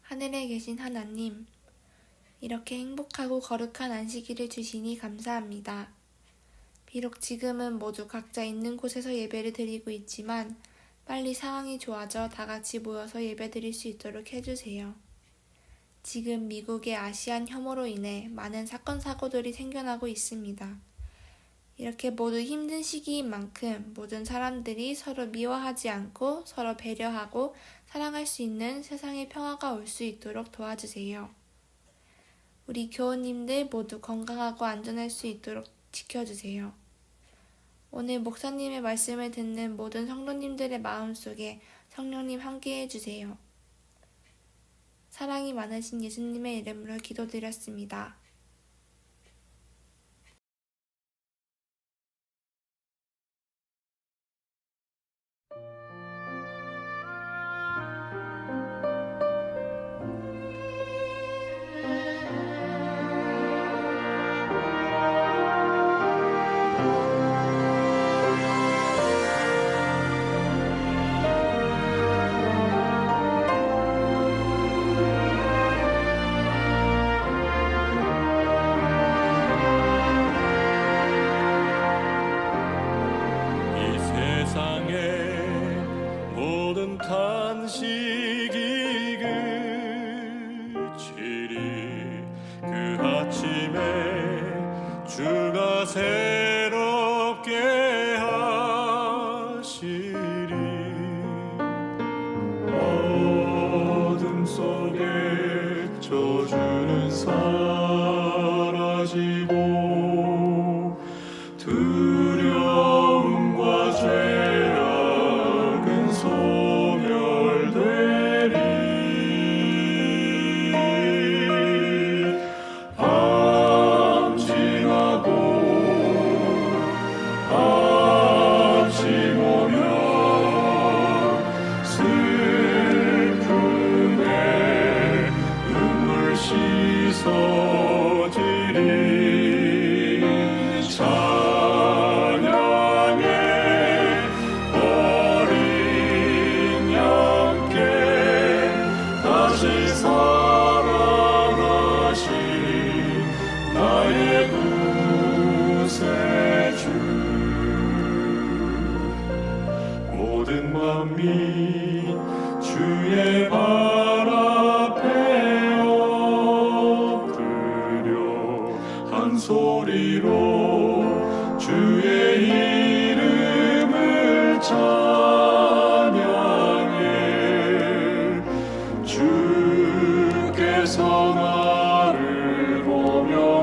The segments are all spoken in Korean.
하늘에 계신 하나님, 이렇게 행복하고 거룩한 안식일을 주시니 감사합니다. 비록 지금은 모두 각자 있는 곳에서 예배를 드리고 있지만 빨리 상황이 좋아져 다 같이 모여서 예배 드릴 수 있도록 해주세요. 지금 미국의 아시안 혐오로 인해 많은 사건 사고들이 생겨나고 있습니다. 이렇게 모두 힘든 시기인 만큼 모든 사람들이 서로 미워하지 않고 서로 배려하고 사랑할 수 있는 세상의 평화가 올 수 있도록 도와주세요. 우리 교우님들 모두 건강하고 안전할 수 있도록 지켜주세요. 오늘 목사님의 말씀을 듣는 모든 성도님들의 마음속에 성령님 함께 해주세요. 사랑이 많으신 예수님의 이름으로 기도드렸습니다. 탄식이 그치리 그 아침에 주가 새롭게 하시리 어둠 속에 저주는 사라지고 두려움과 죄악은 소멸되리 밤 지나고 아침 오면 슬픔에 눈물 씻어 찬양해 어린 양께 다시 살아나신 나의 구세주. 모든 만민 주의 발 앞에 엎드려 한 소리로 주의 이름을 찬양해. 주께서 나를 호명하실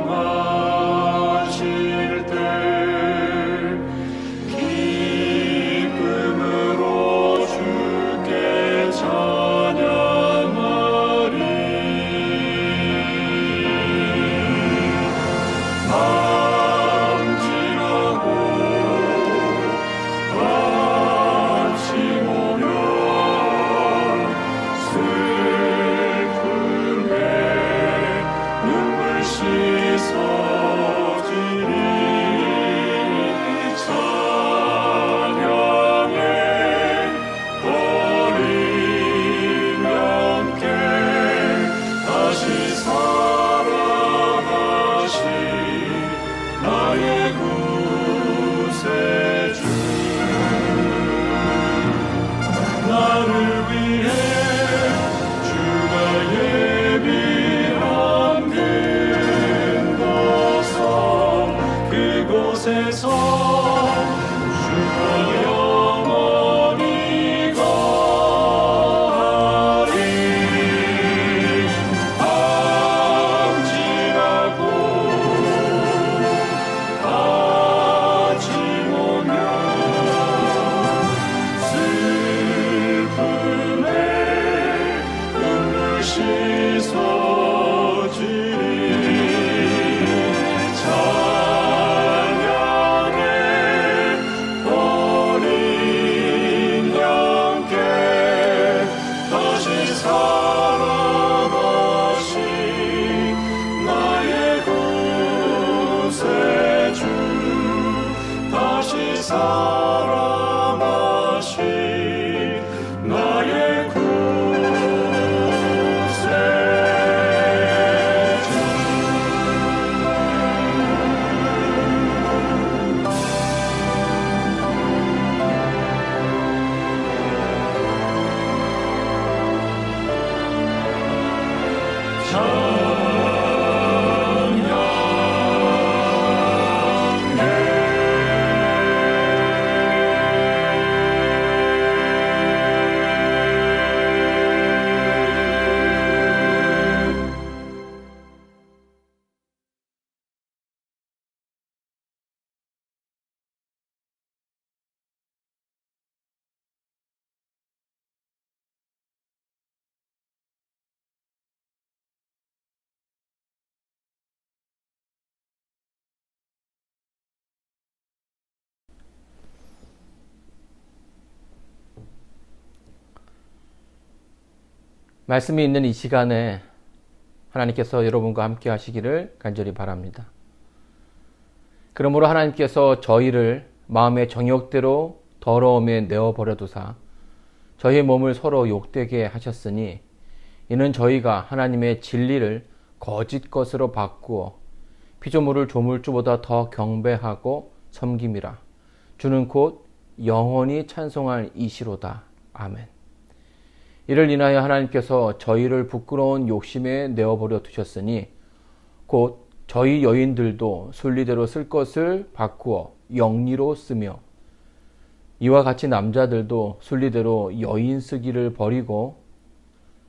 때 기쁨으로 주께 찬양하리. 밤 지나고 아침 오면 슬픔에 눈물 씻어지리. 찬양해 어린 양께 다시 살아나신 나의 구세주. 나를 위해 주가 예비한 근거서 그곳에서 주와 영원히 거하리. 밤 지나고 아침 오면 슬픔에 눈물 씻어지리. 찬양해 어린 양께 다시 살아나신 나의 구세주. 다시 살아나신 나의 말씀이 있는 이 시간에 하나님께서 여러분과 함께 하시기를 간절히 바랍니다. 그러므로 하나님께서 저희를 마음의 정욕대로 더러움에 내어버려 두사 저희의 몸을 서로 욕되게 하셨으니 이는 저희가 하나님의 진리를 거짓 것으로 바꾸어 피조물을 조물주보다 더 경배하고 섬김이라. 주는 곧 영원히 찬송할 이시로다. 아멘. 이를 인하여 하나님께서 저희를 부끄러운 욕심에 내어버려 두셨으니 곧 저희 여인들도 순리대로 쓸 것을 바꾸어 영리로 쓰며 이와 같이 남자들도 순리대로 여인 쓰기를 버리고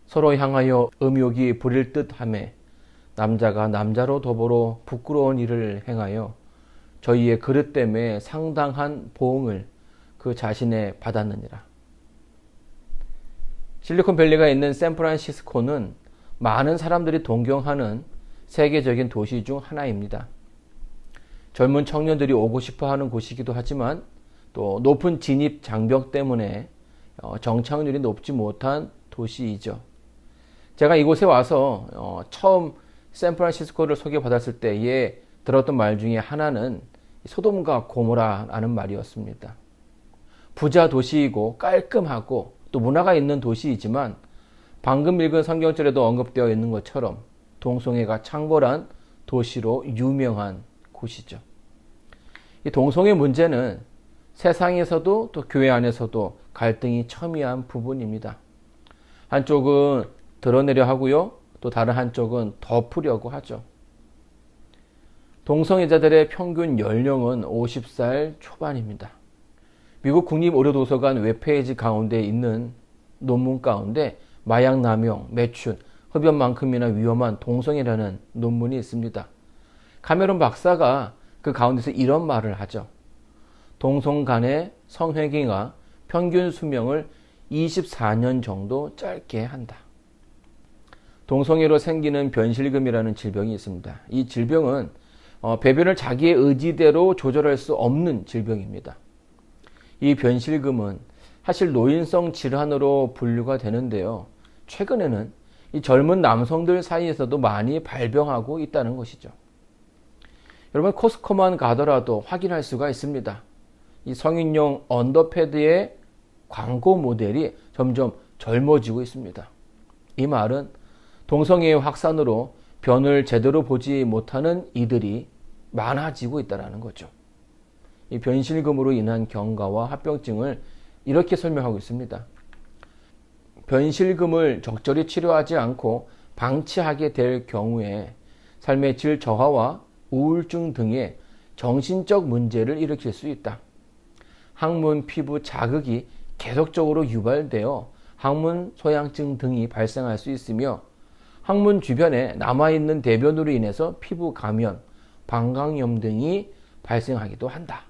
서로 향하여 음욕이 부릴 듯하며 남자가 남자로 더불어 부끄러운 일을 행하여 저희의 그릇 때문에 상당한 보응을 그 자신에 받았느니라. 실리콘밸리가 있는 샌프란시스코는 많은 사람들이 동경하는 세계적인 도시 중 하나입니다. 젊은 청년들이 오고 싶어 하는 곳이기도 하지만 또 높은 진입 장벽 때문에 정착률이 높지 못한 도시이죠. 제가 이곳에 와서 처음 샌프란시스코를 소개받았을 때에 들었던 말 중에 하나는 소돔과 고모라라는 말이었습니다. 부자 도시이고 깔끔하고 또 문화가 있는 도시이지만 방금 읽은 성경절에도 언급되어 있는 것처럼 동성애가 창궐한 도시로 유명한 곳이죠. 이 동성애 문제는 세상에서도 또 교회 안에서도 갈등이 첨예한 부분입니다. 한쪽은 드러내려 하고요, 또 다른 한쪽은 덮으려고 하죠. 동성애자들의 평균 연령은 50살 초반입니다. 미국 국립의료도서관 웹페이지 가운데 있는 논문 가운데 마약 남용, 매춘, 흡연만큼이나 위험한 동성애라는 논문이 있습니다. 카메론 박사가 그 가운데서 이런 말을 하죠. 동성 간의 성행위가 평균 수명을 24년 정도 짧게 한다. 동성애로 생기는 변실금이라는 질병이 있습니다. 이 질병은 배변을 자기의 의지대로 조절할 수 없는 질병입니다. 이 변실금은 사실 노인성 질환으로 분류가 되는데요. 최근에는 이 젊은 남성들 사이에서도 많이 발병하고 있다는 것이죠. 여러분, 코스코만 가더라도 확인할 수가 있습니다. 이 성인용 언더패드의 광고 모델이 점점 젊어지고 있습니다. 이 말은 동성애의 확산으로 변을 제대로 보지 못하는 이들이 많아지고 있다는 거죠. 이 변실금으로 인한 경과와 합병증을 이렇게 설명하고 있습니다. 변실금을 적절히 치료하지 않고 방치하게 될 경우에 삶의 질 저하와 우울증 등의 정신적 문제를 일으킬 수 있다. 항문 피부 자극이 계속적으로 유발되어 항문 소양증 등이 발생할 수 있으며 항문 주변에 남아있는 대변으로 인해서 피부 감염, 방광염 등이 발생하기도 한다.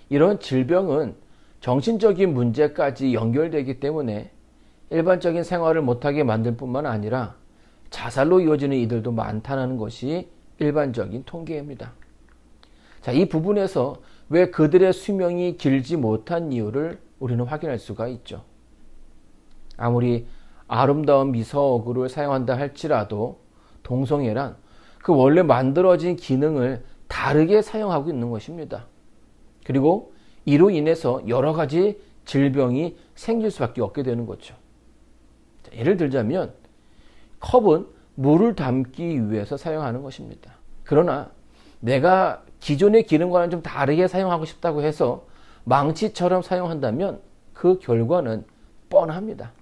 이런 질병은 정신적인 문제까지 연결되기 때문에 일반적인 생활을 못하게 만들 뿐만 아니라 자살로 이어지는 이들도 많다는 것이 일반적인 통계입니다. 자, 이 부분에서 왜 그들의 수명이 길지 못한 이유를 우리는 확인할 수가 있죠. 아무리 아름다운 미서어구를 사용한다 할지라도 동성애란 그 원래 만들어진 기능을 다르게 사용하고 있는 것입니다. 그리고 이로 인해서 여러 가지 질병이 생길 수밖에 없게 되는 거죠. 자, 예를 들자면 컵은 물을 담기 위해서 사용하는 것입니다. 그러나 내가 기존의 기능과는 좀 다르게 사용하고 싶다고 해서 망치처럼 사용한다면 그 결과는 뻔합니다.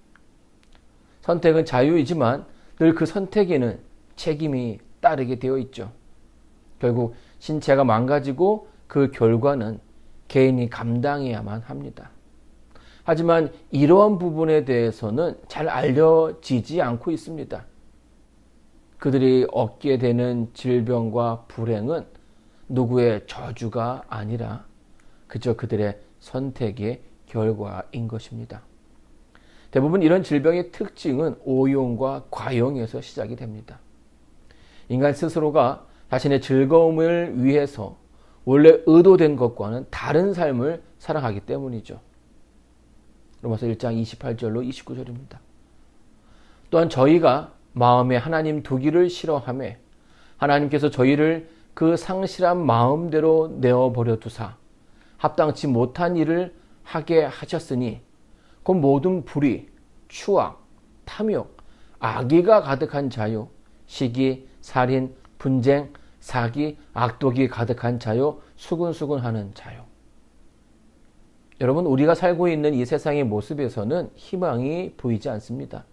선택은 자유이지만 늘 그 선택에는 책임이 따르게 되어 있죠. 결국 신체가 망가지고 그 결과는 개인이 감당해야만 합니다. 하지만 이러한 부분에 대해서는 잘 알려지지 않고 있습니다. 그들이 얻게 되는 질병과 불행은 누구의 저주가 아니라 그저 그들의 선택의 결과인 것입니다. 대부분 이런 질병의 특징은 오용과 과용에서 시작이 됩니다. 인간 스스로가 자신의 즐거움을 위해서 원래 의도된 것과는 다른 삶을 살아가기 때문이죠. 로마서 1장 28절로 29절입니다. 또한 저희가 마음에 하나님 두기를 싫어하며 하나님께서 저희를 그 상실한 마음대로 내어버려 두사 합당치 못한 일을 하게 하셨으니 곧 모든 불의, 추악, 탐욕, 악의가 가득한 자요, 시기, 살인, 분쟁, 사기, 악독이 가득한 자요, 수군수군하는 자요. 여러분, 우리가 살고 있는 이 세상의 모습에서는 희망이 보이지 않습니다.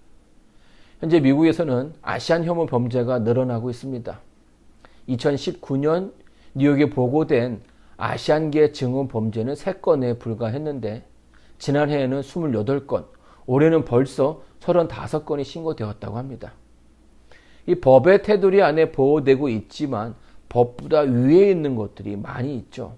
현재 미국에서는 아시안 혐오 범죄가 늘어나고 있습니다. 2019년 뉴욕에 보고된 아시안계 증오 범죄는 3건에 불과했는데 지난해에는 28건, 올해는 벌써 35건이 신고되었다고 합니다. 이 법의 테두리 안에 보호되고 있지만 법보다 위에 있는 것들이 많이 있죠.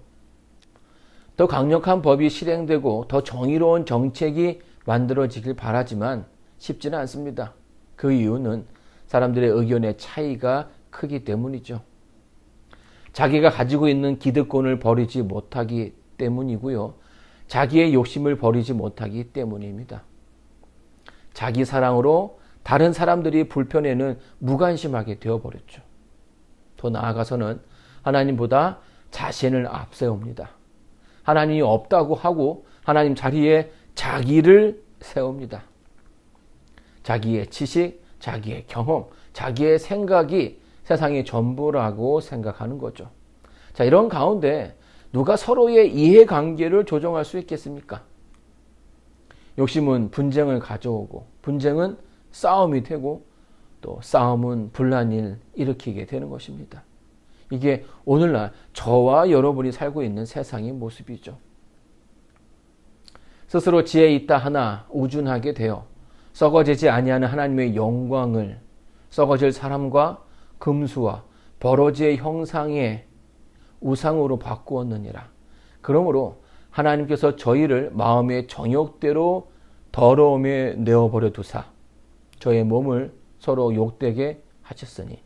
더 강력한 법이 실행되고 더 정의로운 정책이 만들어지길 바라지만 쉽지는 않습니다. 그 이유는 사람들의 의견의 차이가 크기 때문이죠. 자기가 가지고 있는 기득권을 버리지 못하기 때문이고요. 자기의 욕심을 버리지 못하기 때문입니다. 자기 사랑으로 다른 사람들이 불편에는 무관심하게 되어버렸죠. 더 나아가서는 하나님보다 자신을 앞세웁니다. 하나님이 없다고 하고 하나님 자리에 자기를 세웁니다. 자기의 지식, 자기의 경험, 자기의 생각이 세상의 전부라고 생각하는 거죠. 자, 이런 가운데 누가 서로의 이해관계를 조정할 수 있겠습니까? 욕심은 분쟁을 가져오고 분쟁은 싸움이 되고 또 싸움은 분란을 일으키게 되는 것입니다. 이게 오늘날 저와 여러분이 살고 있는 세상의 모습이죠. 스스로 지혜 있다 하나 우준하게 되어 썩어지지 아니하는 하나님의 영광을 썩어질 사람과 금수와 버러지의 형상의 우상으로 바꾸었느니라. 그러므로 하나님께서 저희를 마음의 정욕대로 더러움에 내어버려 두사 저의 몸을 서로 욕되게 하셨으니.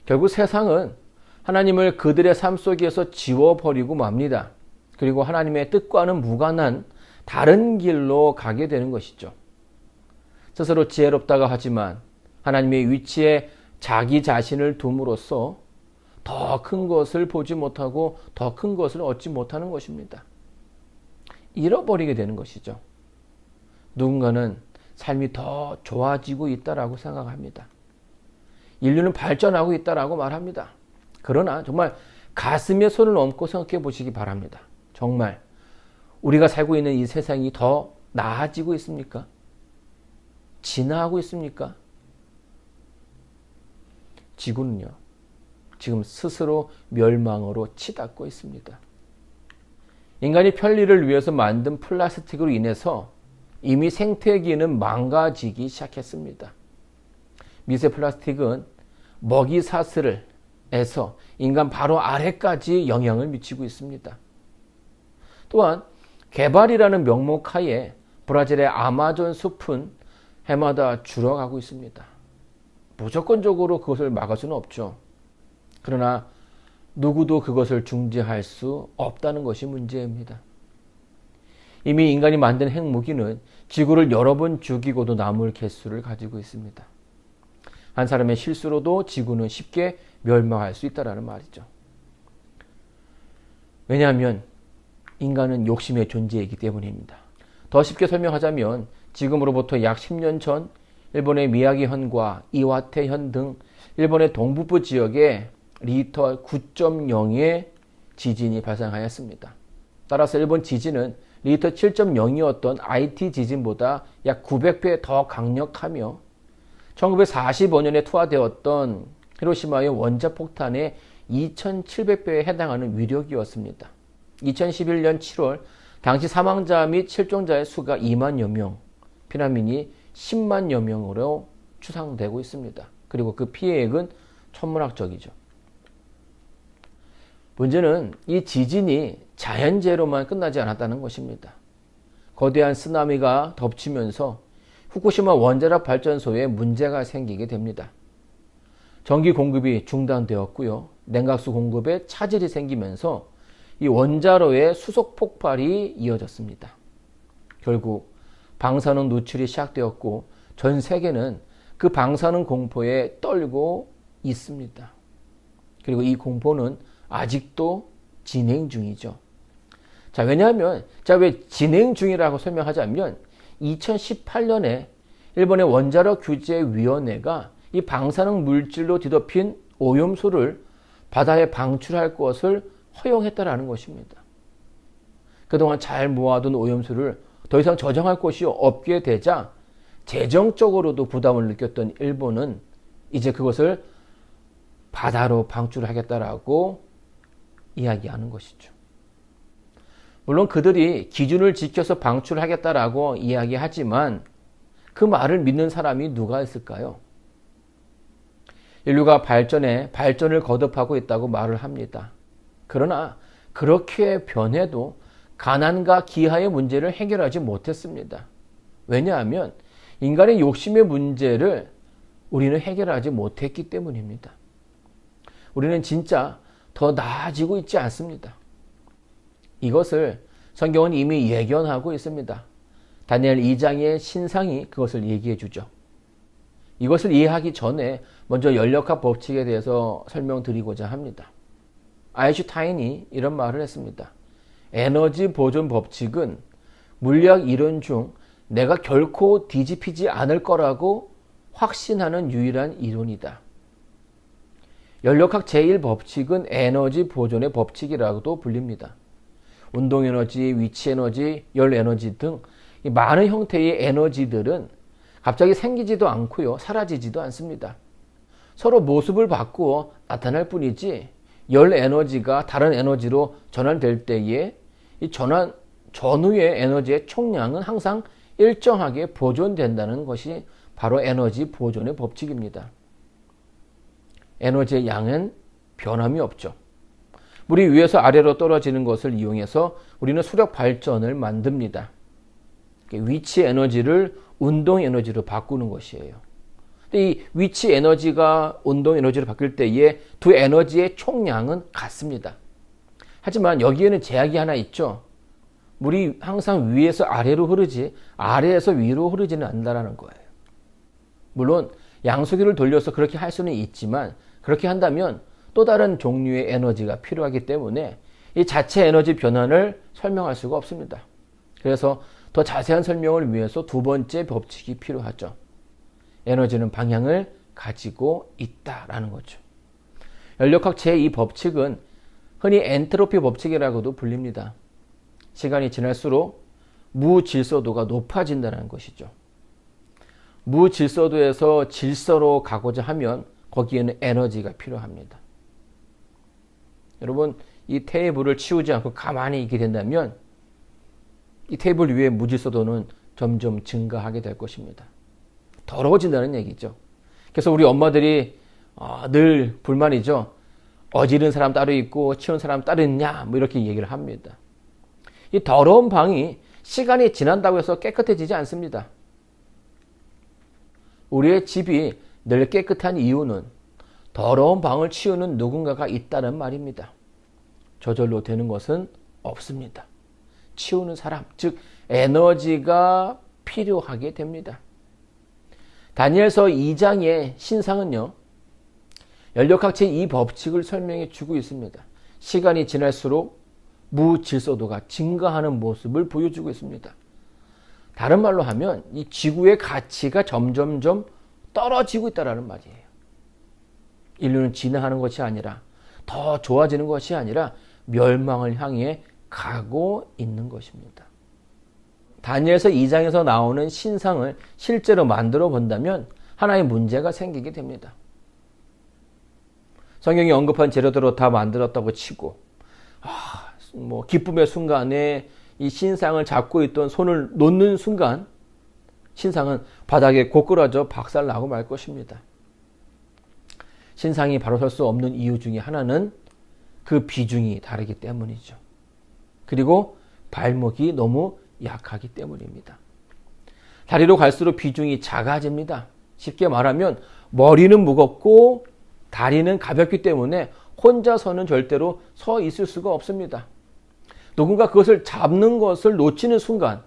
결국 세상은 하나님을 그들의 삶 속에서 지워버리고 맙니다. 그리고 하나님의 뜻과는 무관한 다른 길로 가게 되는 것이죠. 스스로 지혜롭다고 하지만 하나님의 위치에 자기 자신을 둠으로써 더 큰 것을 보지 못하고 더 큰 것을 얻지 못하는 것입니다. 잃어버리게 되는 것이죠. 누군가는 삶이 더 좋아지고 있다라고 생각합니다. 인류는 발전하고 있다라고 말합니다. 그러나 정말 가슴에 손을 얹고 생각해 보시기 바랍니다. 정말 우리가 살고 있는 이 세상이 더 나아지고 있습니까? 진화하고 있습니까? 지구는요, 지금 스스로 멸망으로 치닫고 있습니다. 인간이 편리를 위해서 만든 플라스틱으로 인해서 이미 생태계는 망가지기 시작했습니다. 미세 플라스틱은 먹이 사슬에서 인간 바로 아래까지 영향을 미치고 있습니다. 또한 개발이라는 명목하에 브라질의 아마존 숲은 해마다 줄어가고 있습니다. 무조건적으로 그것을 막을 수는 없죠. 그러나 누구도 그것을 중지할 수 없다는 것이 문제입니다. 이미 인간이 만든 핵무기는 지구를 여러 번 죽이고도 남을 개수를 가지고 있습니다. 한 사람의 실수로도 지구는 쉽게 멸망할 수 있다는 말이죠. 왜냐하면 인간은 욕심의 존재이기 때문입니다. 더 쉽게 설명하자면 지금으로부터 약 10년 전 일본의 미야기현과 이와테현 등 일본의 동북부 지역에 리히터 9.0의 지진이 발생하였습니다. 따라서 일본 지진은 리히터 7.0이었던 IT 지진보다 약 900배 더 강력하며 1945년에 투하되었던 히로시마의 원자폭탄의 2700배에 해당하는 위력이었습니다. 2011년 7월 당시 사망자 및 실종자의 수가 2만여 명, 피난민이 10만여 명으로 추상되고 있습니다. 그리고 그 피해액은 천문학적이죠. 문제는 이 지진이 자연재해로만 끝나지 않았다는 것입니다. 거대한 쓰나미가 덮치면서 후쿠시마 원자력 발전소에 문제가 생기게 됩니다. 전기 공급이 중단되었고요. 냉각수 공급에 차질이 생기면서 이 원자로의 수속 폭발이 이어졌습니다. 결국 방사능 누출이 시작되었고 전 세계는 그 방사능 공포에 떨고 있습니다. 그리고 이 공포는 아직도 진행 중이죠. 자, 왜냐하면 왜 진행 중이라고 설명하자면 2018년에 일본의 원자력 규제위원회가 이 방사능 물질로 뒤덮인 오염수를 바다에 방출할 것을 허용했다라는 것입니다. 그동안 잘 모아둔 오염수를 더 이상 저장할 곳이 없게 되자 재정적으로도 부담을 느꼈던 일본은 이제 그것을 바다로 방출하겠다라고 이야기하는 것이죠. 물론 그들이 기준을 지켜서 방출하겠다라고 이야기하지만 그 말을 믿는 사람이 누가 있을까요? 인류가 발전을 거듭하고 있다고 말을 합니다. 그러나 그렇게 변해도 가난과 기아의 문제를 해결하지 못했습니다. 왜냐하면 인간의 욕심의 문제를 우리는 해결하지 못했기 때문입니다. 우리는 진짜 더 나아지고 있지 않습니다. 이것을 성경은 이미 예견하고 있습니다. 다니엘 2장의 신상이 그것을 얘기해 주죠. 이것을 이해하기 전에 먼저 연력학 법칙에 대해서 설명드리고자 합니다. 아인슈타인이 이런 말을 했습니다. 에너지 보존 법칙은 물리학 이론 중 내가 결코 뒤집히지 않을 거라고 확신하는 유일한 이론이다. 연력학 제1법칙은 에너지 보존의 법칙이라고도 불립니다. 운동에너지, 위치에너지, 열에너지 등 많은 형태의 에너지들은 갑자기 생기지도 않고요, 사라지지도 않습니다. 서로 모습을 바꾸어 나타날 뿐이지 열 에너지가 다른 에너지로 전환될 때에 이 전환 전후의 에너지의 총량은 항상 일정하게 보존된다는 것이 바로 에너지 보존의 법칙입니다. 에너지의 양은 변함이 없죠. 물이 위에서 아래로 떨어지는 것을 이용해서 우리는 수력 발전을 만듭니다. 위치 에너지를 운동 에너지로 바꾸는 것이에요. 근데 이 위치 에너지가 운동 에너지로 바뀔 때에 두 에너지의 총량은 같습니다. 하지만 여기에는 제약이 하나 있죠. 물이 항상 위에서 아래로 흐르지 아래에서 위로 흐르지는 않는다는 거예요. 물론 양수기를 돌려서 그렇게 할 수는 있지만 그렇게 한다면 또 다른 종류의 에너지가 필요하기 때문에 이 자체 에너지 변환을 설명할 수가 없습니다. 그래서 더 자세한 설명을 위해서 두 번째 법칙이 필요하죠. 에너지는 방향을 가지고 있다라는 거죠. 연력학 제2 법칙은 흔히 엔트로피 법칙이라고도 불립니다. 시간이 지날수록 무질서도가 높아진다는 것이죠. 무질서도에서 질서로 가고자 하면 거기에는 에너지가 필요합니다. 여러분, 이 테이블을 치우지 않고 가만히 있게 된다면 이 테이블 위에 무질서도는 점점 증가하게 될 것입니다. 더러워진다는 얘기죠. 그래서 우리 엄마들이 늘 불만이죠. 어지른 사람 따로 있고 치우는 사람 따로 있냐 뭐 이렇게 얘기를 합니다. 이 더러운 방이 시간이 지난다고 해서 깨끗해지지 않습니다. 우리의 집이 늘 깨끗한 이유는 더러운 방을 치우는 누군가가 있다는 말입니다. 저절로 되는 것은 없습니다. 치우는 사람, 즉 에너지가 필요하게 됩니다. 다니엘서 2장의 신상은요, 연력학 제2 법칙을 설명해 주고 있습니다. 시간이 지날수록 무질서도가 증가하는 모습을 보여주고 있습니다. 다른 말로 하면 이 지구의 가치가 점점점 떨어지고 있다는 말이에요. 인류는 진화하는 것이 아니라 더 좋아지는 것이 아니라 멸망을 향해 가고 있는 것입니다. 다니엘서 2장에서 나오는 신상을 실제로 만들어 본다면 하나의 문제가 생기게 됩니다. 성경이 언급한 재료대로 다 만들었다고 치고 기쁨의 순간에 이 신상을 잡고 있던 손을 놓는 순간 신상은 바닥에 고꾸라져 박살나고 말 것입니다. 신상이 바로 설 수 없는 이유 중에 하나는 그 비중이 다르기 때문이죠. 그리고 발목이 너무 약하기 때문입니다. 다리로 갈수록 비중이 작아집니다. 쉽게 말하면 머리는 무겁고 다리는 가볍기 때문에 혼자서는 절대로 서 있을 수가 없습니다. 누군가 그것을 잡는 것을 놓치는 순간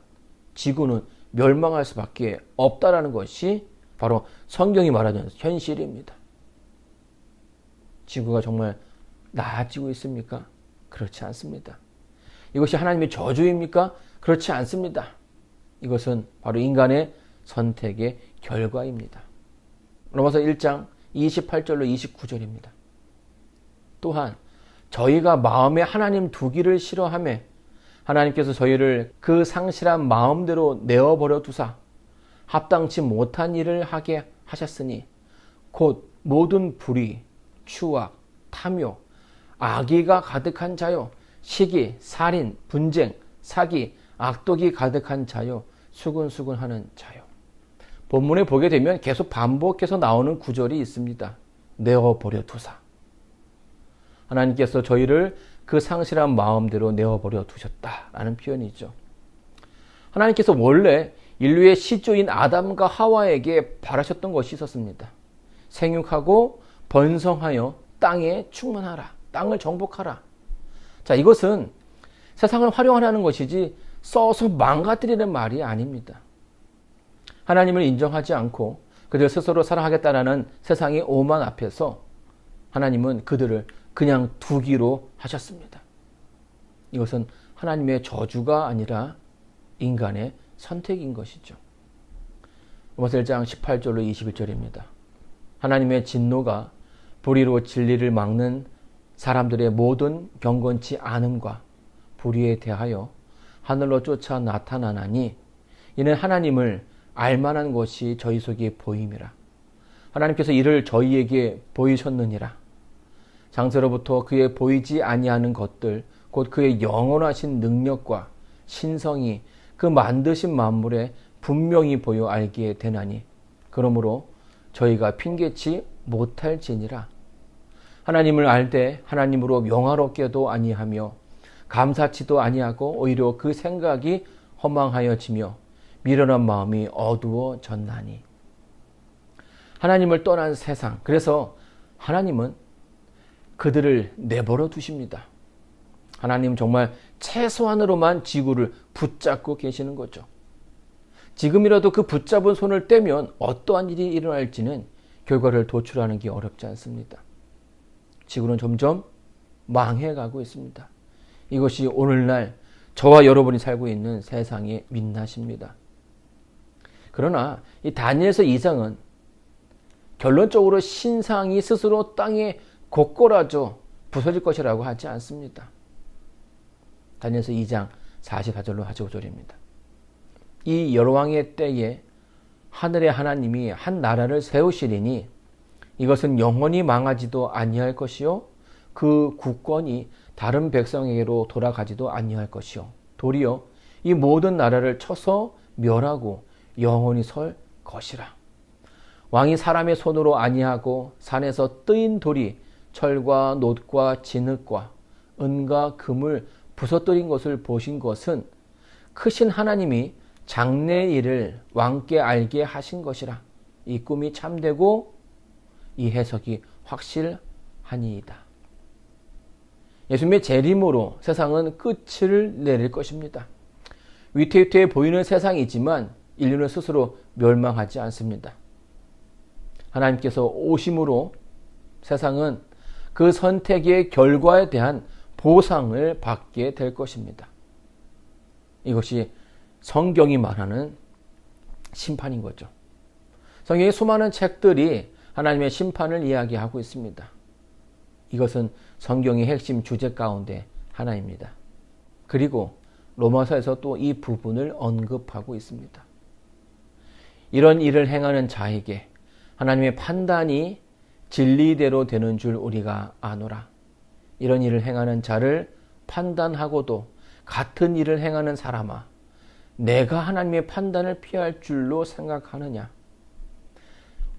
지구는 멸망할 수밖에 없다라는 것이 바로 성경이 말하는 현실입니다. 지구가 정말 나아지고 있습니까? 그렇지 않습니다. 이것이 하나님의 저주입니까? 그렇지 않습니다. 이것은 바로 인간의 선택의 결과입니다. 로마서 1장 28절로 29절입니다. 또한 저희가 마음에 하나님 두기를 싫어하며 하나님께서 저희를 그 상실한 마음대로 내어버려 두사 합당치 못한 일을 하게 하셨으니 곧 모든 불의, 추악, 탐욕, 악의가 가득한 자요, 시기, 살인, 분쟁, 사기, 악독이 가득한 자요, 수근수근하는 자요. 본문에 보게 되면 계속 반복해서 나오는 구절이 있습니다. 내어버려 두사. 하나님께서 저희를 그 상실한 마음대로 내어버려 두셨다라는 표현이죠. 하나님께서 원래 인류의 시조인 아담과 하와에게 바라셨던 것이 있었습니다. 생육하고 번성하여 땅에 충만하라. 땅을 정복하라. 자, 이것은 세상을 활용하라는 것이지 써서 망가뜨리는 말이 아닙니다. 하나님을 인정하지 않고 그들 스스로 살아가겠다라는 세상의 오만 앞에서 하나님은 그들을 그냥 두기로 하셨습니다. 이것은 하나님의 저주가 아니라 인간의 선택인 것이죠. 로마서 1장 18절로 21절입니다. 하나님의 진노가 불의로 진리를 막는 사람들의 모든 경건치 않음과 불의에 대하여 하늘로 쫓아 나타나나니 이는 하나님을 알만한 것이 저희 속에 보임이라. 하나님께서 이를 저희에게 보이셨느니라. 장세로부터 그의 보이지 아니하는 것들 곧 그의 영원하신 능력과 신성이 그 만드신 만물에 분명히 보여 알게 되나니 그러므로 저희가 핑계치 못할지니라. 하나님을 알되 하나님으로 명화롭게도 아니하며 감사치도 아니하고 오히려 그 생각이 허망하여지며 미련한 마음이 어두워졌나니. 하나님을 떠난 세상, 그래서 하나님은 그들을 내버려 두십니다. 하나님 정말 최소한으로만 지구를 붙잡고 계시는 거죠. 지금이라도 그 붙잡은 손을 떼면 어떠한 일이 일어날지는 결과를 도출하는 게 어렵지 않습니다. 지구는 점점 망해가고 있습니다. 이것이 오늘날 저와 여러분이 살고 있는 세상의 민낯입니다. 그러나 이 다니엘서 2장은 결론적으로 신상이 스스로 땅에 고꾸라져 부서질 것이라고 하지 않습니다. 다니엘서 2장 44절로 45절입니다. 이 여로왕의 때에 하늘의 하나님이 한 나라를 세우시리니 이것은 영원히 망하지도 아니할 것이요 그 국권이 다른 백성에게로 돌아가지도 아니할 것이요 도리어 이 모든 나라를 쳐서 멸하고 영원히 설 것이라. 왕이 사람의 손으로 아니하고 산에서 뜨인 돌이 철과 놋과 진흙과 은과 금을 부서뜨린 것을 보신 것은 크신 하나님이 장래의 일을 왕께 알게 하신 것이라. 이 꿈이 참되고 이 해석이 확실하니이다. 예수님의 재림으로 세상은 끝을 내릴 것입니다. 위태위태해 보이는 세상이지만 인류는 스스로 멸망하지 않습니다. 하나님께서 오심으로 세상은 그 선택의 결과에 대한 보상을 받게 될 것입니다. 이것이 성경이 말하는 심판인 거죠. 성경의 수많은 책들이 하나님의 심판을 이야기하고 있습니다. 이것은 성경의 핵심 주제 가운데 하나입니다. 그리고 로마서에서 또 이 부분을 언급하고 있습니다. 이런 일을 행하는 자에게 하나님의 판단이 진리대로 되는 줄 우리가 아노라. 이런 일을 행하는 자를 판단하고도 같은 일을 행하는 사람아, 내가 하나님의 판단을 피할 줄로 생각하느냐?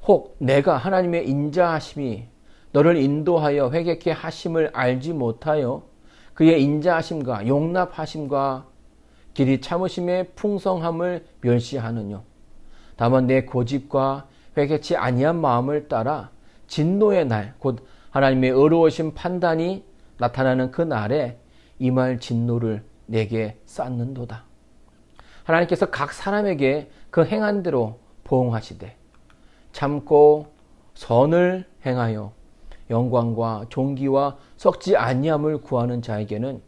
혹 내가 하나님의 인자하심이 너를 인도하여 회개케 하심을 알지 못하여 그의 인자하심과 용납하심과 길이 참으심의 풍성함을 멸시하느뇨? 다만 내 고집과 회개치 아니한 마음을 따라 진노의 날, 곧 하나님의 의로우신 판단이 나타나는 그 날에 임할 진노를 내게 쌓는도다. 하나님께서 각 사람에게 그 행한 대로 보응하시되 참고 선을 행하여 영광과 존귀와 썩지 아니함을 구하는 자에게는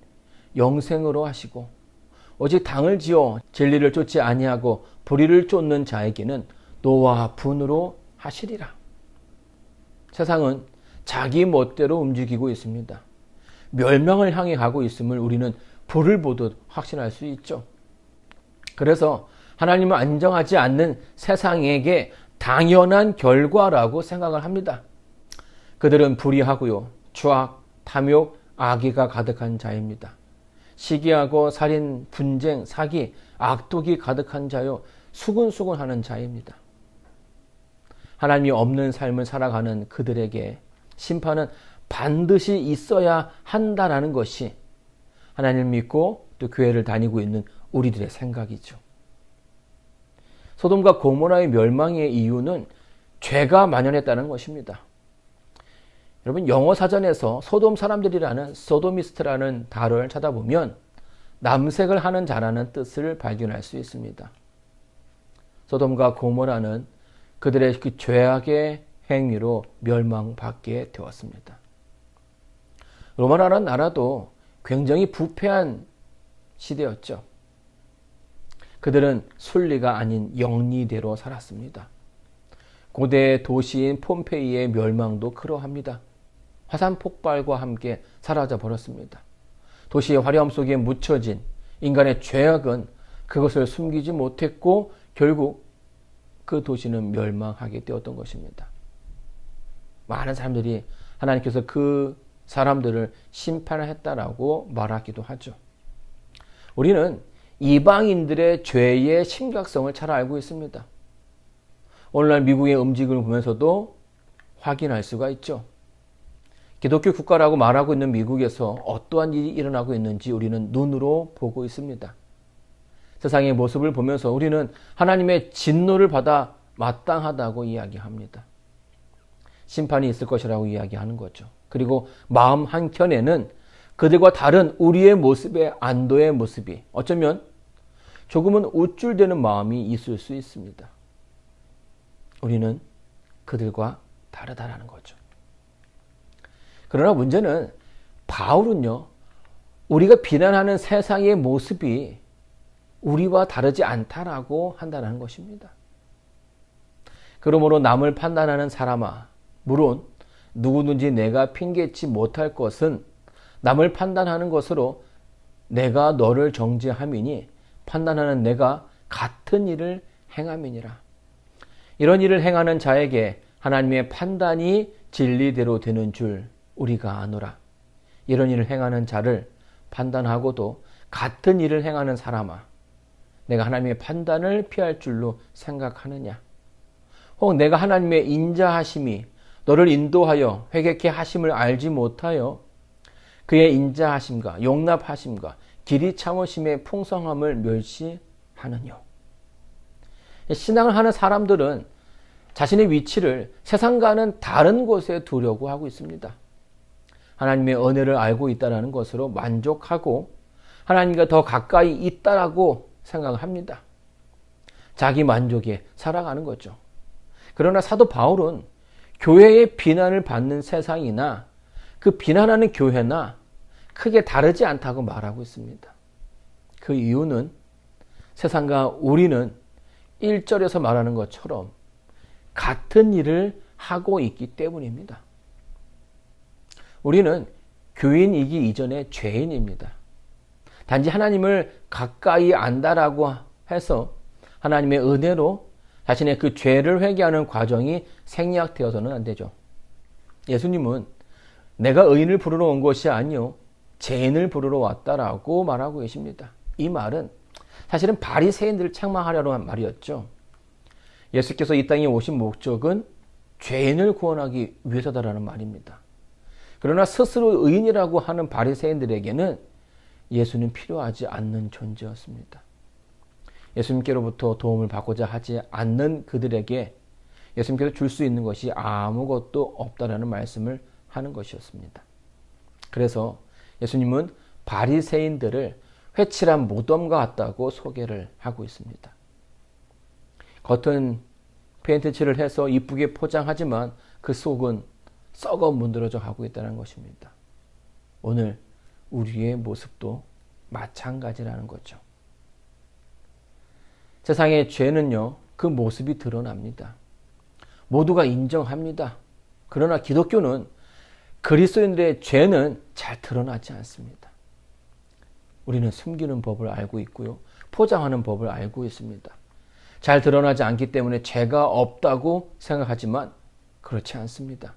영생으로 하시고 오직 당을 지어 진리를 쫓지 아니하고 불의를 쫓는 자에게는 노와 분으로 하시리라. 세상은 자기 멋대로 움직이고 있습니다. 멸망을 향해 가고 있음을 우리는 불을 보듯 확신할 수 있죠. 그래서 하나님을 안정하지 않는 세상에게 당연한 결과라고 생각을 합니다. 그들은 불의하고요, 추악, 탐욕, 악의가 가득한 자입니다. 시기하고 살인, 분쟁, 사기, 악독이 가득한 자요, 수군수군하는 자입니다. 하나님이 없는 삶을 살아가는 그들에게 심판은 반드시 있어야 한다라는 것이 하나님을 믿고 또 교회를 다니고 있는 우리들의 생각이죠. 소돔과 고모라의 멸망의 이유는 죄가 만연했다는 것입니다. 여러분, 영어 사전에서 소돔 사람들이라는 소도미스트라는 단어를 찾아보면 남색을 하는 자라는 뜻을 발견할 수 있습니다. 소돔과 고모라는 그들의 그 죄악의 행위로 멸망받게 되었습니다. 로마라는 나라도 굉장히 부패한 시대였죠. 그들은 순리가 아닌 영리대로 살았습니다. 고대 도시인 폼페이의 멸망도 그러합니다. 화산 폭발과 함께 사라져 버렸습니다. 도시의 화려함 속에 묻혀진 인간의 죄악은 그것을 숨기지 못했고 결국 그 도시는 멸망하게 되었던 것입니다. 많은 사람들이 하나님께서 그 사람들을 심판했다라고 말하기도 하죠. 우리는 이방인들의 죄의 심각성을 잘 알고 있습니다. 오늘날 미국의 움직임을 보면서도 확인할 수가 있죠. 기독교 국가라고 말하고 있는 미국에서 어떠한 일이 일어나고 있는지 우리는 눈으로 보고 있습니다. 세상의 모습을 보면서 우리는 하나님의 진노를 받아 마땅하다고 이야기합니다. 심판이 있을 것이라고 이야기하는 거죠. 그리고 마음 한켠에는 그들과 다른 우리의 모습의 안도의 모습이 어쩌면 조금은 우쭐대는 마음이 있을 수 있습니다. 우리는 그들과 다르다라는 거죠. 그러나 문제는 바울은요, 우리가 비난하는 세상의 모습이 우리와 다르지 않다라고 한다는 것입니다. 그러므로 남을 판단하는 사람아, 물론 누구든지 내가 핑계치 못할 것은 남을 판단하는 것으로 내가 너를 정죄함이니 판단하는 내가 같은 일을 행함이니라. 이런 일을 행하는 자에게 하나님의 판단이 진리대로 되는 줄 우리가 아노라. 이런 일을 행하는 자를 판단하고도 같은 일을 행하는 사람아, 내가 하나님의 판단을 피할 줄로 생각하느냐? 혹 내가 하나님의 인자하심이 너를 인도하여 회개케 하심을 알지 못하여 그의 인자하심과 용납하심과 길이 참으심의 풍성함을 멸시하느뇨. 신앙을 하는 사람들은 자신의 위치를 세상과는 다른 곳에 두려고 하고 있습니다. 하나님의 은혜를 알고 있다는 것으로 만족하고 하나님과 더 가까이 있다라고 생각을 합니다. 자기 만족에 살아가는 거죠. 그러나 사도 바울은 교회의 비난을 받는 세상이나 그 비난하는 교회나 크게 다르지 않다고 말하고 있습니다. 그 이유는 세상과 우리는 1절에서 말하는 것처럼 같은 일을 하고 있기 때문입니다. 우리는 교인이기 이전에 죄인입니다. 단지 하나님을 가까이 안다라고 해서 하나님의 은혜로 자신의 그 죄를 회개하는 과정이 생략되어서는 안 되죠. 예수님은 내가 의인을 부르러 온 것이 아니요 죄인을 부르러 왔다라고 말하고 계십니다. 이 말은 사실은 바리새인들을 책망하려는 말이었죠. 예수께서 이 땅에 오신 목적은 죄인을 구원하기 위해서다라는 말입니다. 그러나 스스로 의인이라고 하는 바리새인들에게는 예수는 필요하지 않는 존재였습니다. 예수님께로부터 도움을 받고자 하지 않는 그들에게 예수님께서 줄 수 있는 것이 아무것도 없다라는 말씀을 하는 것이었습니다. 그래서 예수님은 바리새인들을 회칠한 무덤과 같다고 소개를 하고 있습니다. 겉은 페인트 칠을 해서 이쁘게 포장하지만 그 속은 썩어 문드러져 가고 있다는 것입니다. 오늘 우리의 모습도 마찬가지라는 거죠. 세상의 죄는요, 그 모습이 드러납니다. 모두가 인정합니다. 그러나 기독교는 그리스도인들의 죄는 잘 드러나지 않습니다. 우리는 숨기는 법을 알고 있고요, 포장하는 법을 알고 있습니다. 잘 드러나지 않기 때문에 죄가 없다고 생각하지만 그렇지 않습니다.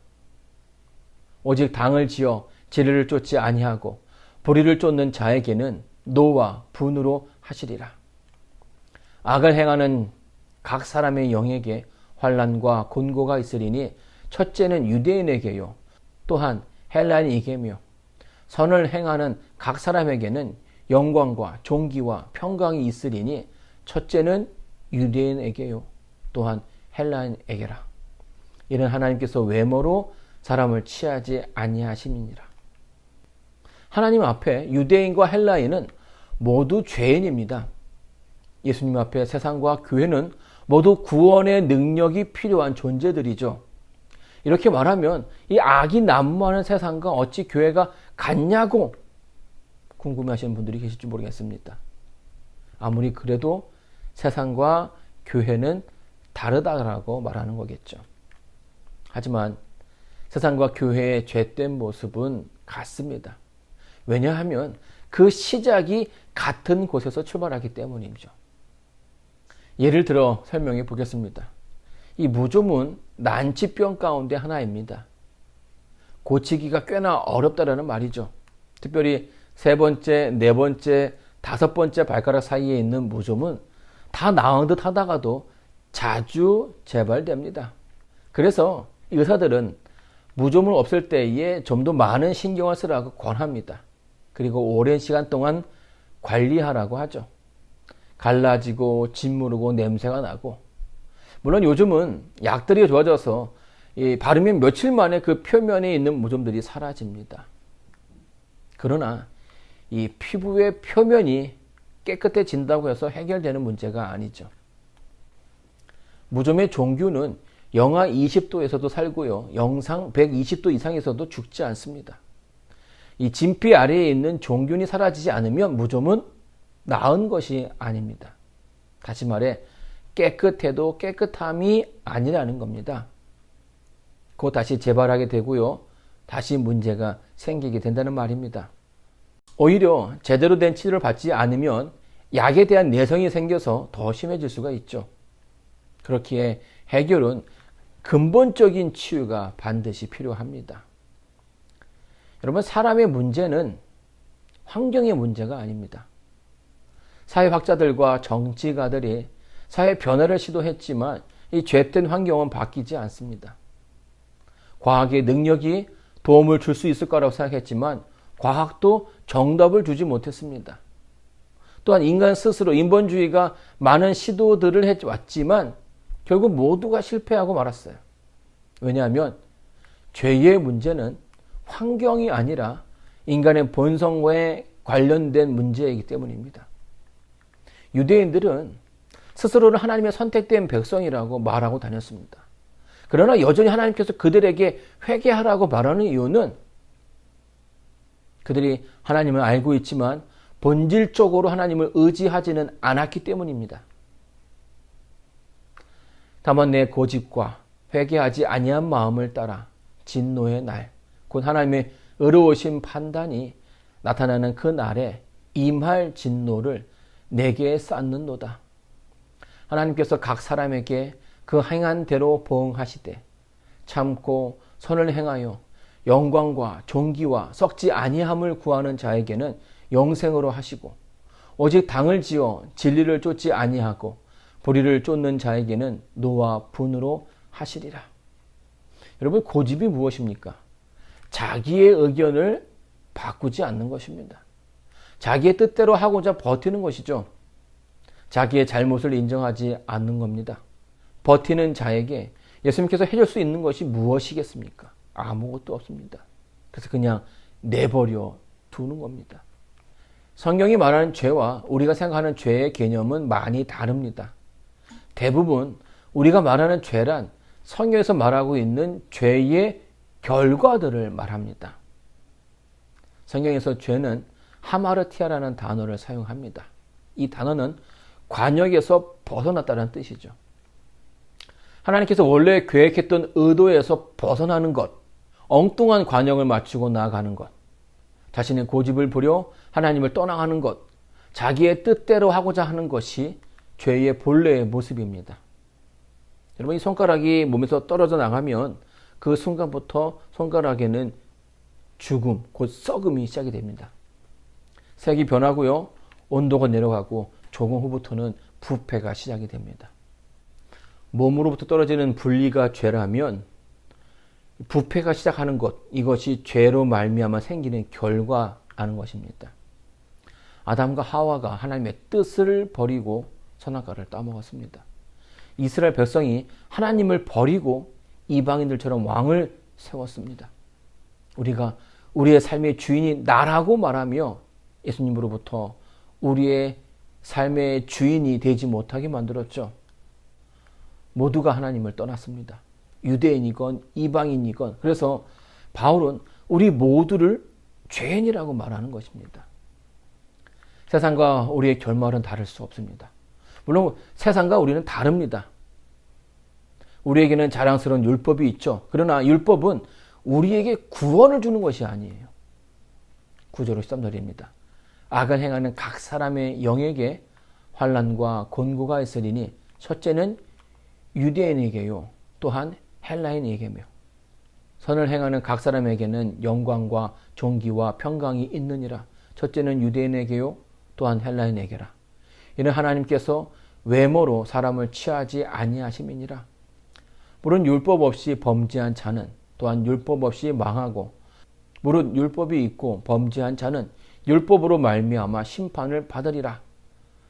오직 당을 지어 진리를 쫓지 아니하고 불의를 쫓는 자에게는 노와 분으로 하시리라. 악을 행하는 각 사람의 영에게 환난과 곤고가 있으리니 첫째는 유대인에게요 또한 헬라인에게며 선을 행하는 각 사람에게는 영광과 존귀와 평강이 있으리니 첫째는 유대인에게요 또한 헬라인에게라. 이는 하나님께서 외모로 사람을 취하지 아니하심이니라. 하나님 앞에 유대인과 헬라인은 모두 죄인입니다. 예수님 앞에 세상과 교회는 모두 구원의 능력이 필요한 존재들이죠. 이렇게 말하면 이 악이 난무하는 세상과 어찌 교회가 같냐고 궁금해하시는 분들이 계실지 모르겠습니다. 아무리 그래도 세상과 교회는 다르다라고 말하는 거겠죠. 하지만 세상과 교회의 죄된 모습은 같습니다. 왜냐하면 그 시작이 같은 곳에서 출발하기 때문이죠. 예를 들어 설명해 보겠습니다. 이 무좀은 난치병 가운데 하나입니다. 고치기가 꽤나 어렵다라는 말이죠. 특별히 3번째, 4번째, 5번째 발가락 사이에 있는 무좀은 다 나은 듯 하다가도 자주 재발됩니다. 그래서 의사들은 무좀을 없앨 때에 좀 더 많은 신경을 쓰라고 권합니다. 그리고 오랜 시간 동안 관리하라고 하죠. 갈라지고 짓무르고 냄새가 나고, 물론 요즘은 약들이 좋아져서 바르면 며칠 만에 그 표면에 있는 무좀들이 사라집니다. 그러나 이 피부의 표면이 깨끗해진다고 해서 해결되는 문제가 아니죠. 무좀의 종균은 영하 20도에서도 살고요, 영상 120도 이상에서도 죽지 않습니다. 이 진피 아래에 있는 종균이 사라지지 않으면 무좀은 나은 것이 아닙니다. 다시 말해 깨끗해도 깨끗함이 아니라는 겁니다. 곧 다시 재발하게 되고요, 다시 문제가 생기게 된다는 말입니다. 오히려 제대로 된 치료를 받지 않으면 약에 대한 내성이 생겨서 더 심해질 수가 있죠. 그렇기에 해결은 근본적인 치유가 반드시 필요합니다. 여러분, 사람의 문제는 환경의 문제가 아닙니다. 사회학자들과 정치가들이 사회 변화를 시도했지만 이 죄된 환경은 바뀌지 않습니다. 과학의 능력이 도움을 줄 수 있을 거라고 생각했지만 과학도 정답을 주지 못했습니다. 또한 인간 스스로 인본주의가 많은 시도들을 해왔지만 결국 모두가 실패하고 말았어요. 왜냐하면 죄의 문제는 환경이 아니라 인간의 본성과에 관련된 문제이기 때문입니다. 유대인들은 스스로를 하나님의 선택된 백성이라고 말하고 다녔습니다. 그러나 여전히 하나님께서 그들에게 회개하라고 말하는 이유는 그들이 하나님을 알고 있지만 본질적으로 하나님을 의지하지는 않았기 때문입니다. 다만 내 고집과 회개하지 아니한 마음을 따라 진노의 날, 곧 하나님의 의로우신 판단이 나타나는 그 날에 임할 진노를 내게 쌓는도다. 하나님께서 각 사람에게 그 행한 대로 보응하시되 참고 선을 행하여 영광과 존귀와 썩지 아니함을 구하는 자에게는 영생으로 하시고, 오직 당을 지어 진리를 쫓지 아니하고 불의를 쫓는 자에게는 노와 분으로 하시리라. 여러분, 고집이 무엇입니까? 자기의 의견을 바꾸지 않는 것입니다. 자기의 뜻대로 하고자 버티는 것이죠. 자기의 잘못을 인정하지 않는 겁니다. 버티는 자에게 예수님께서 해줄 수 있는 것이 무엇이겠습니까? 아무것도 없습니다. 그래서 그냥 내버려 두는 겁니다. 성경이 말하는 죄와 우리가 생각하는 죄의 개념은 많이 다릅니다. 대부분 우리가 말하는 죄란 성경에서 말하고 있는 죄의 결과들을 말합니다. 성경에서 죄는 하마르티아라는 단어를 사용합니다. 이 단어는 관역에서 벗어났다는 뜻이죠. 하나님께서 원래 계획했던 의도에서 벗어나는 것, 엉뚱한 관역을 맞추고 나아가는 것, 자신의 고집을 부려 하나님을 떠나가는 것, 자기의 뜻대로 하고자 하는 것이 죄의 본래의 모습입니다. 여러분, 이 손가락이 몸에서 떨어져 나가면 그 순간부터 손가락에는 죽음, 곧 썩음이 시작이 됩니다. 색이 변하고요, 온도가 내려가고 조금 후부터는 부패가 시작이 됩니다. 몸으로부터 떨어지는 분리가 죄라면 부패가 시작하는 것, 이것이 죄로 말미암아 생기는 결과라는 것입니다. 아담과 하와가 하나님의 뜻을 버리고 선악과를 따먹었습니다. 이스라엘 백성이 하나님을 버리고 이방인들처럼 왕을 세웠습니다. 우리가 우리의 삶의 주인이 나라고 말하며 예수님으로부터 우리의 삶의 주인이 되지 못하게 만들었죠. 모두가 하나님을 떠났습니다. 유대인이건 이방인이건. 그래서 바울은 우리 모두를 죄인이라고 말하는 것입니다. 세상과 우리의 결말은 다를 수 없습니다. 물론 세상과 우리는 다릅니다. 우리에게는 자랑스러운 율법이 있죠. 그러나 율법은 우리에게 구원을 주는 것이 아니에요. 9절 13절입니다. 악을 행하는 각 사람의 영에게 환난과 곤고가 있으리니 첫째는 유대인에게요 또한 헬라인에게며 선을 행하는 각 사람에게는 영광과 존귀와 평강이 있느니라. 첫째는 유대인에게요 또한 헬라인에게라. 이는 하나님께서 외모로 사람을 취하지 아니하심이니라. 물은 율법 없이 범죄한 자는 또한 율법 없이 망하고 무릇 율법이 있고 범죄한 자는 율법으로 말미암아 심판을 받으리라.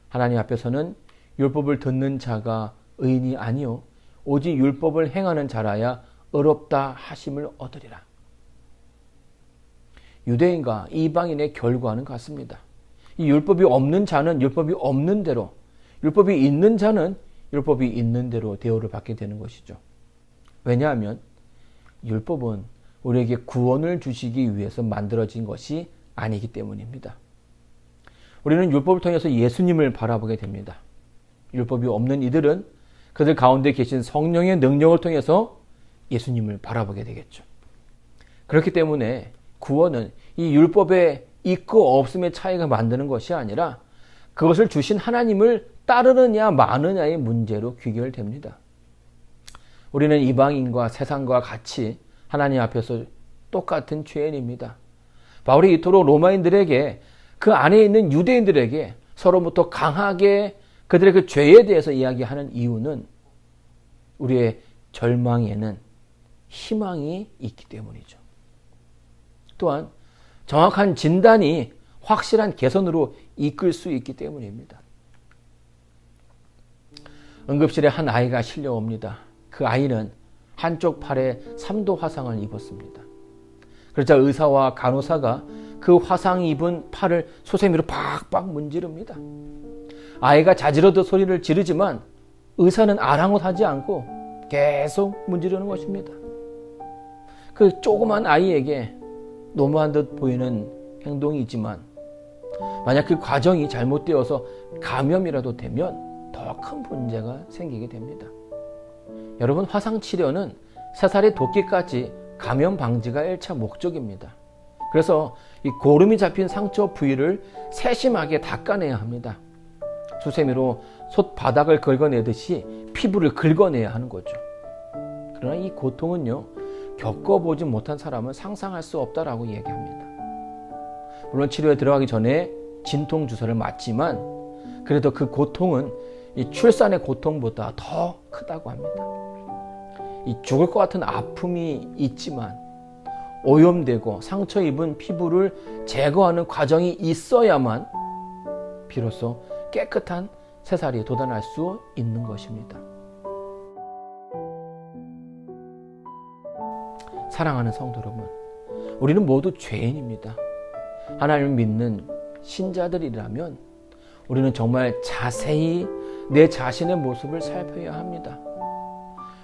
하나님 앞에서는 율법을 듣는 자가 의인이 아니요 오직 율법을 행하는 자라야 의롭다 하심을 얻으리라. 유대인과 이방인의 결과는 같습니다. 이 율법이 없는 자는 율법이 없는 대로, 율법이 있는 자는 율법이 있는 대로 대우를 받게 되는 것이죠. 왜냐하면 율법은 우리에게 구원을 주시기 위해서 만들어진 것이 아니기 때문입니다. 우리는 율법을 통해서 예수님을 바라보게 됩니다. 율법이 없는 이들은 그들 가운데 계신 성령의 능력을 통해서 예수님을 바라보게 되겠죠. 그렇기 때문에 구원은 이 율법의 있고 없음의 차이가 만드는 것이 아니라 그것을 주신 하나님을 따르느냐 마느냐의 문제로 귀결됩니다. 우리는 이방인과 세상과 같이 하나님 앞에서 똑같은 죄인입니다. 바울이 이토록 로마인들에게 그 안에 있는 유대인들에게 서로부터 강하게 그들의 그 죄에 대해서 이야기하는 이유는 우리의 절망에는 희망이 있기 때문이죠. 또한 정확한 진단이 확실한 개선으로 이끌 수 있기 때문입니다. 응급실에 한 아이가 실려옵니다. 그 아이는 한쪽 팔에 3도 화상을 입었습니다. 그러자 의사와 간호사가 그 화상 입은 팔을 소세미로 팍팍 문지릅니다. 아이가 자지러도 소리를 지르지만 의사는 아랑곳하지 않고 계속 문지르는 것입니다. 그 조그만 아이에게 너무한 듯 보이는 행동이지만 만약 그 과정이 잘못되어서 감염이라도 되면 더 큰 문제가 생기게 됩니다. 여러분, 화상치료는 새살의 도끼까지 감염 방지가 1차 목적입니다. 그래서 이 고름이 잡힌 상처 부위를 세심하게 닦아내야 합니다. 수세미로 솥바닥을 긁어내듯이 피부를 긁어내야 하는 거죠. 그러나 이 고통은요, 겪어보지 못한 사람은 상상할 수 없다라고 얘기합니다. 물론 치료에 들어가기 전에 진통주사를 맞지만 그래도 그 고통은 이 출산의 고통보다 더 크다고 합니다. 이 죽을 것 같은 아픔이 있지만 오염되고 상처 입은 피부를 제거하는 과정이 있어야만 비로소 깨끗한 새살이 돋아날 수 있는 것입니다. 사랑하는 성도 여러분, 우리는 모두 죄인입니다. 하나님을 믿는 신자들이라면 우리는 정말 자세히 내 자신의 모습을 살펴야 합니다.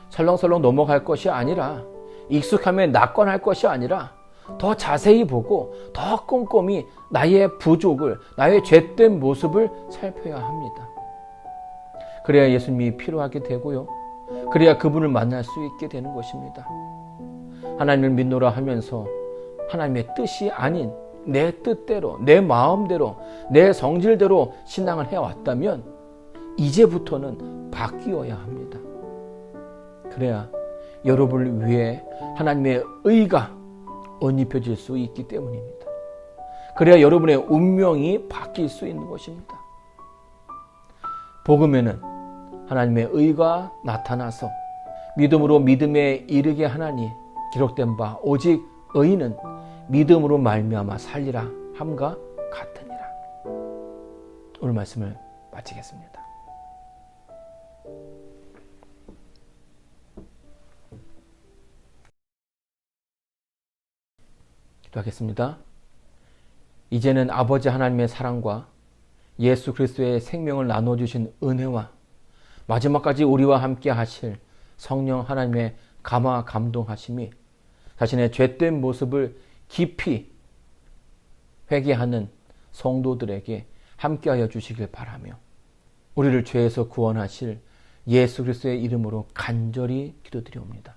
설렁설렁 넘어갈 것이 아니라, 익숙함에 낙관할 것이 아니라 더 자세히 보고 더 꼼꼼히 나의 부족을, 나의 죄된 모습을 살펴야 합니다. 그래야 예수님이 필요하게 되고요, 그래야 그분을 만날 수 있게 되는 것입니다. 하나님을 믿노라 하면서 하나님의 뜻이 아닌 내 뜻대로, 내 마음대로, 내 성질대로 신앙을 해왔다면 이제부터는 바뀌어야 합니다. 그래야 여러분을 위해 하나님의 의가 옷 입혀질 수 있기 때문입니다. 그래야 여러분의 운명이 바뀔 수 있는 것입니다. 복음에는 하나님의 의가 나타나서 믿음으로 믿음에 이르게 하나니 기록된 바 오직 의인은 믿음으로 말미암아 살리라 함과 같으니라. 오늘 말씀을 마치겠습니다. 기도하겠습니다. 이제는 아버지 하나님의 사랑과 예수 그리스도의 생명을 나눠주신 은혜와 마지막까지 우리와 함께 하실 성령 하나님의 감화 감동하심이 자신의 죄된 모습을 깊이 회개하는 성도들에게 함께하여 주시길 바라며 우리를 죄에서 구원하실 예수 그리스도의 이름으로 간절히 기도드리옵니다.